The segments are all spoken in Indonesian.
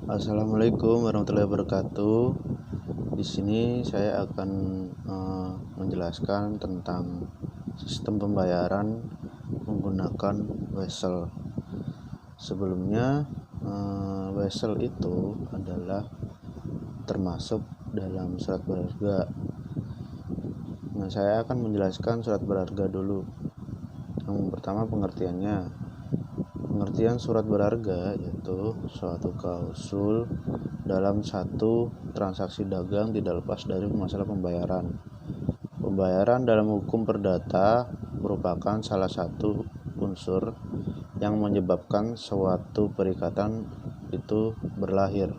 Assalamualaikum warahmatullahi wabarakatuh. Di sini saya akan menjelaskan tentang sistem pembayaran menggunakan Wesel. Sebelumnya, Wesel itu adalah termasuk dalam surat berharga. Nah, saya akan menjelaskan surat berharga dulu. Yang pertama, pengertiannya. Pengertian surat berharga yaitu suatu klausul dalam satu transaksi dagang tidak lepas dari masalah pembayaran. Pembayaran dalam hukum perdata merupakan salah satu unsur yang menyebabkan suatu perikatan itu berlahir.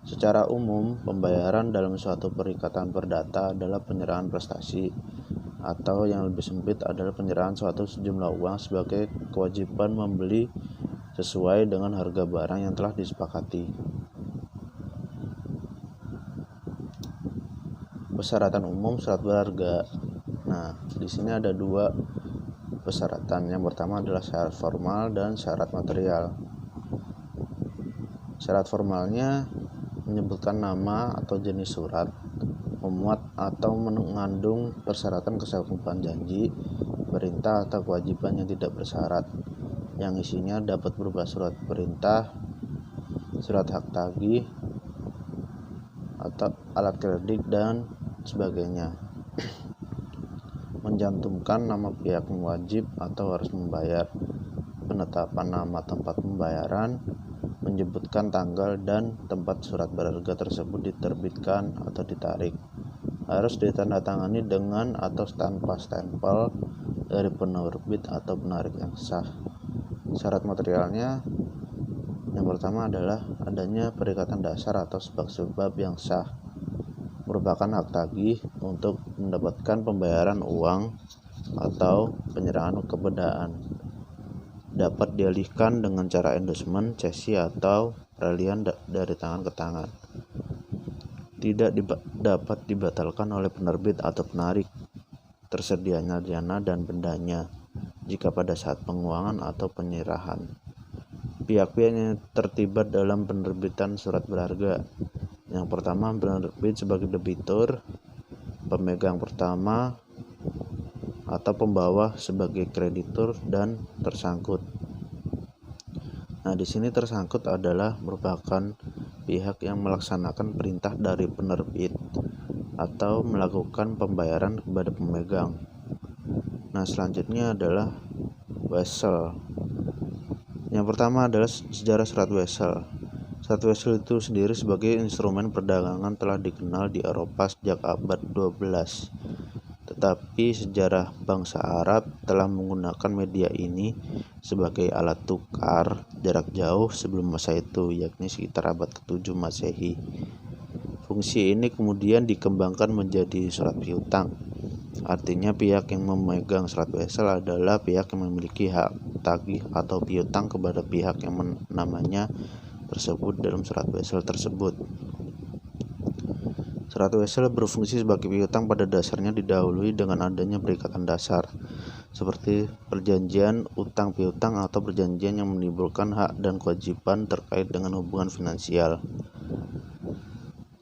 Secara umum, pembayaran dalam suatu perikatan perdata adalah penyerahan prestasi, atau yang lebih sempit adalah penyerahan suatu sejumlah uang sebagai kewajiban membeli sesuai dengan harga barang yang telah disepakati. Persyaratan umum surat berharga. Nah, di sini ada dua persyaratan. Yang pertama adalah syarat formal dan syarat material. Syarat formalnya menyebutkan nama atau jenis surat, memuat atau mengandung persyaratan kesanggupan janji, perintah atau kewajiban yang tidak bersyarat, yang isinya dapat berupa surat perintah, surat hak tagih, atau alat kredit dan sebagainya. Mencantumkan nama pihak yang wajib atau harus membayar, penetapan nama tempat pembayaran, menyebutkan tanggal dan tempat surat berharga tersebut diterbitkan atau ditarik, harus ditandatangani dengan atau tanpa stempel dari penerbit atau penarik yang sah. Syarat materialnya, yang pertama adalah adanya perikatan dasar atau sebab-sebab yang sah, merupakan hak tagih untuk mendapatkan pembayaran uang atau penyerahan kebedaan, dapat dialihkan dengan cara endorsement, cesi, atau peralihan dari tangan ke tangan. Tidak dapat dibatalkan oleh penerbit atau penarik. Tersedianya dana dan bendanya jika pada saat penguangan atau penyerahan. Pihak-pihak yang terlibat dalam penerbitan surat berharga. Yang pertama, penerbit sebagai debitur, pemegang pertama atau pembawa sebagai kreditur, dan tersangkut. Nah, di sini tersangkut adalah merupakan pihak yang melaksanakan perintah dari penerbit atau melakukan pembayaran kepada pemegang. Nah, selanjutnya adalah Wesel. Yang pertama adalah sejarah surat Wesel. Surat Wesel itu sendiri sebagai instrumen perdagangan telah dikenal di Eropa sejak abad 12. Tetapi sejarah bangsa Arab telah menggunakan media ini sebagai alat tukar jarak jauh sebelum masa itu, yakni sekitar abad ke-7 Masehi. Fungsi ini kemudian dikembangkan menjadi surat piutang. Artinya pihak yang memegang surat Wesel adalah pihak yang memiliki hak tagih atau piutang kepada pihak yang namanya tersebut dalam surat Wesel tersebut. Surat Wesel berfungsi sebagai piutang pada dasarnya didahului dengan adanya perikatan dasar, seperti perjanjian utang piutang atau perjanjian yang menimbulkan hak dan kewajiban terkait dengan hubungan finansial.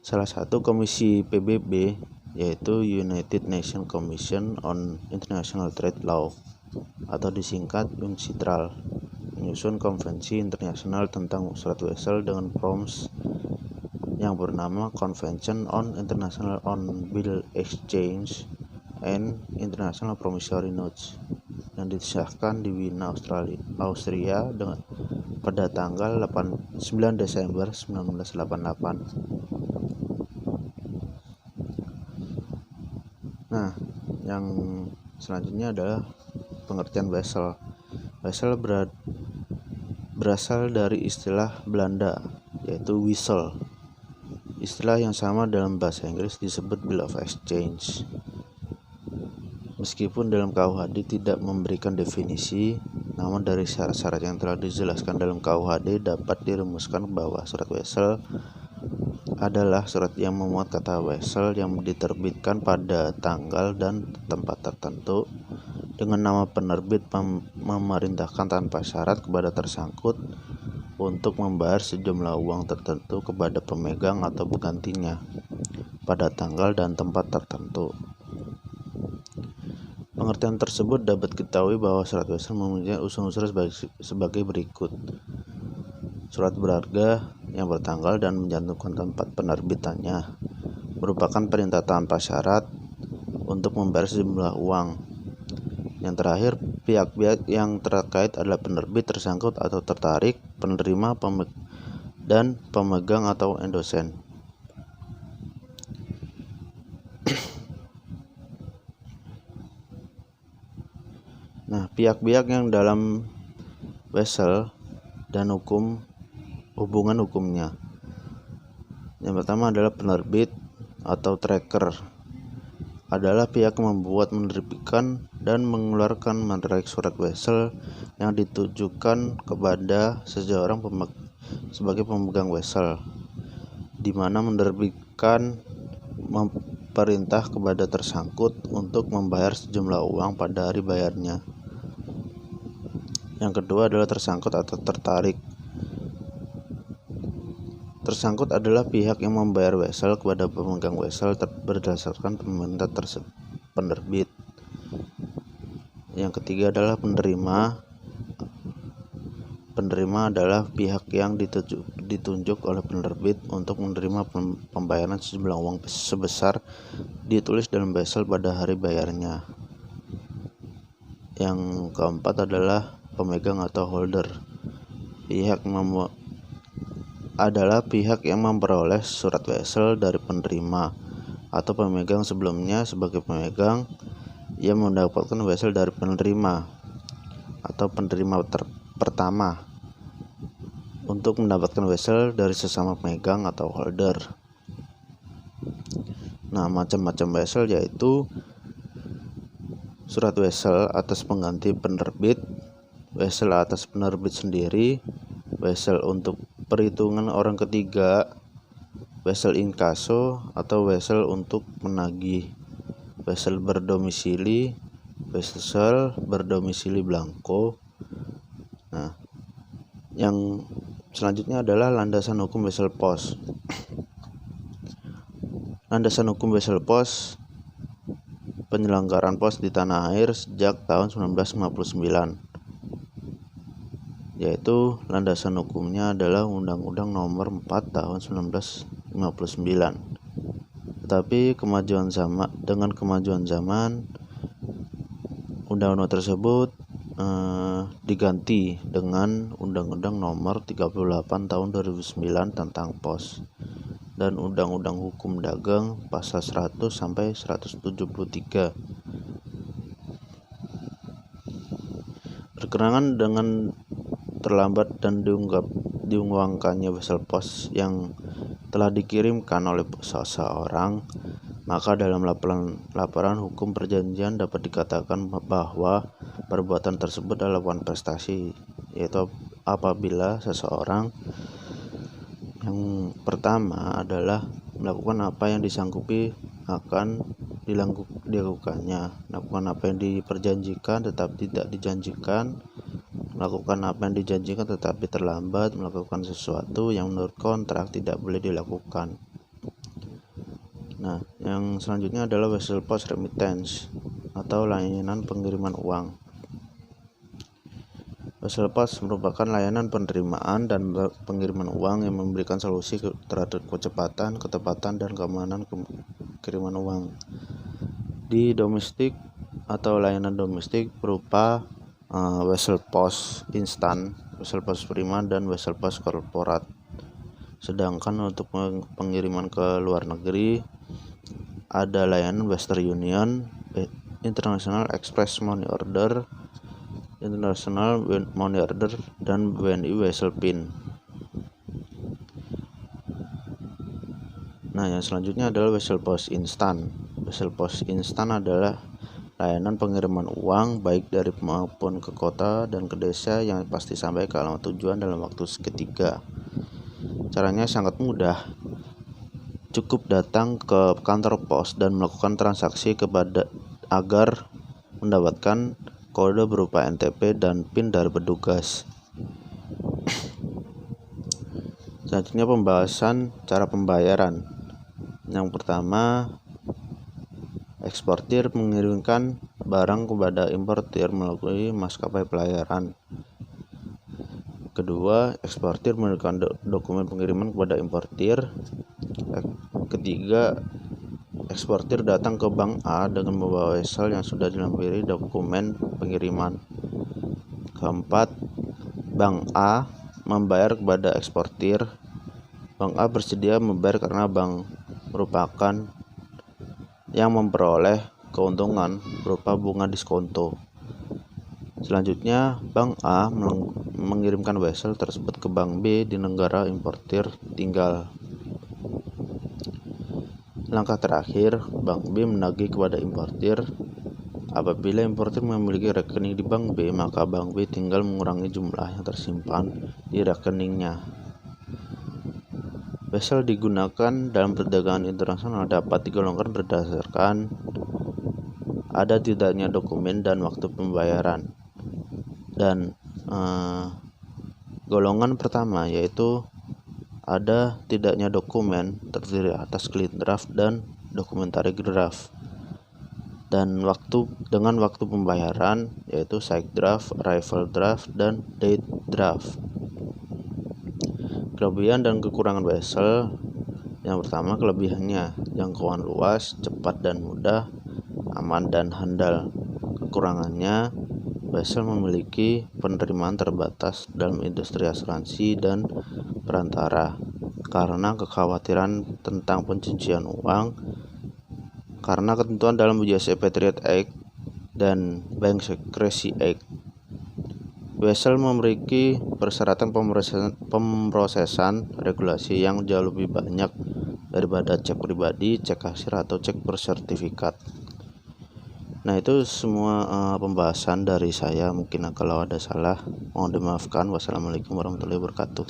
Salah satu komisi PBB yaitu United Nations Commission on International Trade Law atau disingkat UNCITRAL, menyusun konvensi internasional tentang surat Wesel dengan PROMS yang bernama Convention on International on Bill Exchange and International Promissory Notes, yang disahkan di Wina, Austria pada tanggal 9 Desember 1988. Nah, yang selanjutnya adalah pengertian Wesel. Wesel berasal dari istilah Belanda yaitu wissel. Istilah yang sama dalam bahasa Inggris disebut Bill of Exchange. Meskipun dalam KUHD tidak memberikan definisi, namun dari syarat-syarat yang telah dijelaskan dalam KUHD dapat dirumuskan bahwa surat Wesel adalah surat yang memuat kata Wesel yang diterbitkan pada tanggal dan tempat tertentu dengan nama penerbit memerintahkan tanpa syarat kepada tersangkut untuk membayar sejumlah uang tertentu kepada pemegang atau penggantinya pada tanggal dan tempat tertentu. Pengertian tersebut dapat diketahui bahwa surat wesel memiliki unsur-unsur sebagai berikut. Surat berharga yang bertanggal dan mencantumkan tempat penerbitannya merupakan perintah tanpa syarat untuk membayar sejumlah uang. Yang terakhir, pihak-pihak yang terkait adalah penerbit, tersangkut atau tertarik, penerima, dan pemegang atau endosen. Nah, pihak-pihak yang dalam wesel dan hubungan hukumnya. Yang pertama adalah penerbit atau tracker. Adalah pihak yang membuat, menerbitkan, dan mengeluarkan menarik surat wesel yang ditujukan kepada seseorang sebagai pemegang wesel, di mana menerbitkan perintah kepada tersangkut untuk membayar sejumlah uang pada hari bayarnya. Yang kedua adalah tersangkut atau tertarik. Tersangkut adalah pihak yang membayar wesel kepada pemegang wesel berdasarkan permintaan penerbit. Yang ketiga adalah penerima. Penerima adalah pihak yang ditunjuk oleh penerbit untuk menerima pembayaran sejumlah uang sebesar ditulis dalam wesel pada hari bayarnya. Yang keempat adalah pemegang atau holder. Adalah pihak yang memperoleh surat wesel dari penerima atau pemegang sebelumnya. Sebagai pemegang, ia mendapatkan wesel dari penerima atau penerima pertama untuk mendapatkan wesel dari sesama pemegang atau holder. Nah, macam-macam wesel yaitu surat wesel atas pengganti penerbit, wesel atas penerbit sendiri, wesel untuk perhitungan orang ketiga, wesel inkaso atau wesel untuk menagih, wesel berdomisili, wesel berdomisili blanko. Nah, yang selanjutnya adalah landasan hukum wesel pos. Landasan hukum wesel pos penyelenggaraan pos di tanah air sejak tahun 1959, yaitu landasan hukumnya adalah Undang-Undang Nomor 4 Tahun 1959. Tetapi dengan kemajuan zaman, undang-undang tersebut diganti dengan Undang-Undang Nomor 38 Tahun 2009 tentang pos dan Undang-Undang Hukum Dagang pasal 100 sampai 173. Berkenaan dengan terlambat dan diunggahkannya wesel pos yang telah dikirimkan oleh seseorang, maka dalam laporan hukum perjanjian dapat dikatakan bahwa perbuatan tersebut adalah prestasi, yaitu apabila seseorang yang pertama adalah melakukan apa yang disanggupi akan dilakukannya, melakukan apa yang diperjanjikan tetapi tidak dijanjikan, melakukan apa yang dijanjikan tetapi terlambat, melakukan sesuatu yang menurut kontrak tidak boleh dilakukan. Nah, yang selanjutnya adalah wesel post remittance atau layanan pengiriman uang. Wesel pos merupakan layanan penerimaan dan pengiriman uang yang memberikan solusi terhadap kecepatan, ketepatan, dan keamanan kiriman uang di domestik atau layanan domestik berupa wesel pos instan, wesel pos prima, dan wesel pos korporat. Sedangkan untuk pengiriman ke luar negeri ada layanan Western Union, International Express Money Order, International Money Order, dan BNI Wesel PIN. Nah, yang selanjutnya adalah wesel pos instan. Wesel pos instan adalah layanan pengiriman uang baik dari maupun ke kota dan ke desa yang pasti sampai ke alamat tujuan dalam waktu seketika. Caranya sangat mudah. Cukup datang ke kantor pos dan melakukan transaksi agar mendapatkan kode berupa NTP dan PIN dari petugas. Selanjutnya pembahasan cara pembayaran. Yang pertama, eksportir mengirimkan barang kepada importir melalui maskapai pelayaran. Kedua, eksportir mengirimkan dokumen pengiriman kepada importir. Ketiga, eksportir datang ke Bank A dengan membawa wesel yang sudah dilampiri dokumen pengiriman. Keempat, Bank A membayar kepada eksportir. Bank A bersedia membayar karena bank merupakan yang memperoleh keuntungan berupa bunga diskonto. Selanjutnya, Bank A mengirimkan wesel tersebut ke Bank B di negara importir tinggal. Langkah terakhir, Bank B menagih kepada importir. Apabila importir memiliki rekening di Bank B, maka Bank B tinggal mengurangi jumlah yang tersimpan di rekeningnya. Wesel digunakan dalam perdagangan internasional dapat digolongkan berdasarkan ada tidaknya dokumen dan waktu pembayaran. Dan golongan pertama yaitu ada tidaknya dokumen terdiri atas clean draft dan documentary draft. Dan dengan waktu pembayaran yaitu sight draft, arrival draft, dan date draft. Kelebihan dan kekurangan wesel. Yang pertama, kelebihannya jangkauan luas, cepat dan mudah, aman dan handal. Kekurangannya, wesel memiliki penerimaan terbatas dalam industri asuransi dan perantara karena kekhawatiran tentang pencucian uang, karena ketentuan dalam USA Patriot Act dan Bank Secrecy Act. Wesel memiliki persyaratan pemrosesan regulasi yang jauh lebih banyak daripada cek pribadi, cek kasir, atau cek bersertifikat. Nah, itu semua pembahasan dari saya. Mungkin kalau ada salah mohon dimaafkan. Wassalamualaikum warahmatullahi wabarakatuh.